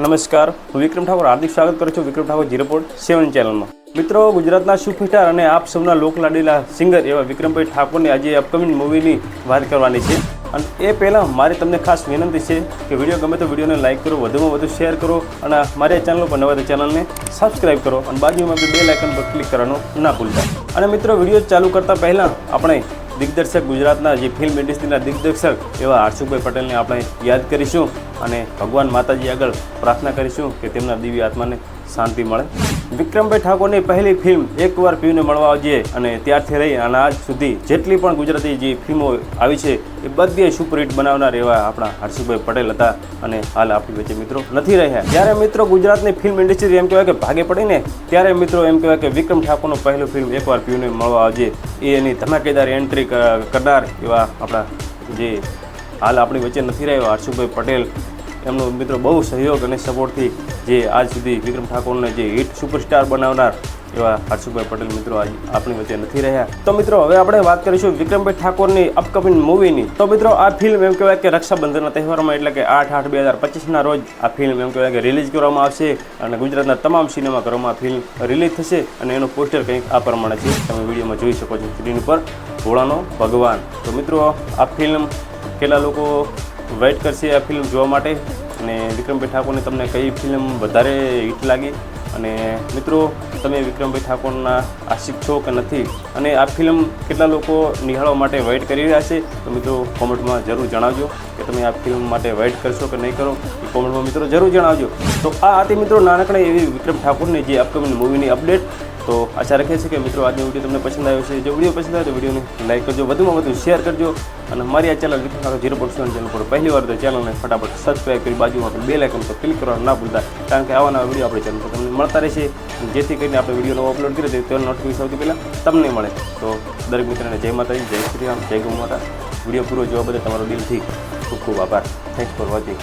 નમસ્કાર, હું વિક્રમ ઠાકોર હાર્દિક સ્વાગત કરું છું વિક્રમ ઠાકોર 0.7 ચેનલમાં। મિત્રો, ગુજરાતના સુપરસ્ટાર અને આપ સૌના લોકલાડીલા સિંગર એવા વિક્રમભાઈ ઠાકોરની આજે અપકમિંગ મૂવીની વાત કરવાની છે। અને એ પહેલાં મારી તમને ખાસ વિનંતી છે કે વિડીયો ગમે તો વિડીયોને લાઇક કરો, વધુમાં વધુ શેર કરો અને મારી ચેનલ પર નવા તો ચેનલને સબસ્ક્રાઈબ કરો અને બાજુમાં બેલ આઇકન પર ક્લિક કરવાનું ના ભૂલતા। અને મિત્રો, વિડીયો ચાલુ કરતાં પહેલાં આપણે દિગ્દર્શક ગુજરાતના જે ફિલ્મ ઇન્ડસ્ટ્રીના દિગ્દર્શક એવા હર્ષુભાઈ પટેલને આપણે યાદ કરીશું અને ભગવાન માતાજી આગળ પ્રાર્થના કરીશું કે તેમના દિવ્ય આત્માને શાંતિ મળે। વિક્રમભાઈ ઠાકોરની પહેલી ફિલ્મ એકવાર પીયુને મળવા આવજે અને ત્યારથી રહી અને આજ સુધી જેટલી પણ ગુજરાતી જે ફિલ્મો આવી છે એ બધી સુપરહિટ બનાવનાર એવા આપણા હર્ષુભાઈ પટેલ હતા અને હાલ આપણી વચ્ચે મિત્રો નથી રહ્યા। જ્યારે મિત્રો ગુજરાતની ફિલ્મ ઇન્ડસ્ટ્રી એમ કહેવાય કે ભાગે પડીને ત્યારે મિત્રો એમ કહેવાય કે વિક્રમ ઠાકોરનું પહેલું ફિલ્મ એકવાર પીયુને મળવા આવજે એ એની ધમાકેદાર એન્ટ્રી કરનાર એવા આપણા જે હાલ આપણી વચ્ચે નથી રહ્યા હર્ષુભાઈ પટેલ, એમનો મિત્રો બહુ સહયોગ અને સપોર્ટથી જે આજ સુધી વિક્રમ ઠાકોરને જે હિટ સુપરસ્ટાર બનાવનાર એવા હર્ષુભાઈ પટેલ મિત્રો આજ આપણી વચ્ચે નથી રહ્યા। તો મિત્રો, હવે આપણે વાત કરીશું વિક્રમભાઈ ઠાકોરની અપકમિંગ મૂવીની। તો મિત્રો, આ ફિલ્મ એમ કહેવાય કે રક્ષાબંધનના તહેવારમાં એટલે કે 8/8/2025ના રોજ આ ફિલ્મ એમ કહેવાય કે રિલીઝ કરવામાં આવશે અને ગુજરાતના તમામ સિનેમાઘરોમાં ફિલ્મ રિલીઝ થશે અને એનું પોસ્ટર કંઈક આ પ્રમાણે છે, તમે વિડીયોમાં જોઈ શકો છો સ્ક્રીન ઉપર, ભોળાનો ભગવાન। તો મિત્રો, આ ફિલ્મ કેટલા લોકો વેઇટ કરશે આ ફિલ્મ જોવા માટે અને વિક્રમભાઈ ઠાકોરની તમને કઈ ફિલ્મ વધારે હિટ લાગી અને મિત્રો તમે વિક્રમભાઈ ઠાકોરના આશિક છો કે નથી અને આ ફિલ્મ કેટલા લોકો નિહાળવા માટે વેઇટ કરી રહ્યા છે તો મિત્રો કોમેન્ટમાં જરૂર જણાવજો કે તમે આ ફિલ્મ માટે વેઇટ કરશો કે નહીં કરો એ કોમેન્ટમાં મિત્રો જરૂર જણાવજો। તો આ હતી મિત્રો નાનકડી એવી વિક્રમ ઠાકોરની જે અપકમિંગ મૂવીની અપડેટ। તો આશા રાખીએ છીએ કે મિત્રો આજનો વિડીયો તમને પસંદ આવ્યો છે। જો વિડીયો પસંદ આવે તો વિડીયોને લાઇક કરજો, વધુમાં વધુ શેર કરજો અને મારી આ ચેનલ વિક્રમ ઠાકોર 0.7 ચેનલ પર પહેલી વાર તો ચેનલને ફટાફટ સબસ્ક્રાઈબ કરી બાજુમાં બેલ આઇકન પર ક્લિક કરવાનું ના ભૂલતા, કારણ કે આવા નવા વિડીયો આપણી ચેનલ પર તમને મળતા રહેશે જેથી કરીને આપણે વિડીયો નવો અપલોડ કરીએ તો નોટિફિકેશન સૌથી પહેલાં તમને મળે। તો દરેક મિત્રોને જય માતાજી, જય શ્રી રામ, જય ગૌ માતા। વિડીયો પૂરો જોવા બદલ તમારો દિલથી ખૂબ ખૂબ આભાર। Thanks for watching.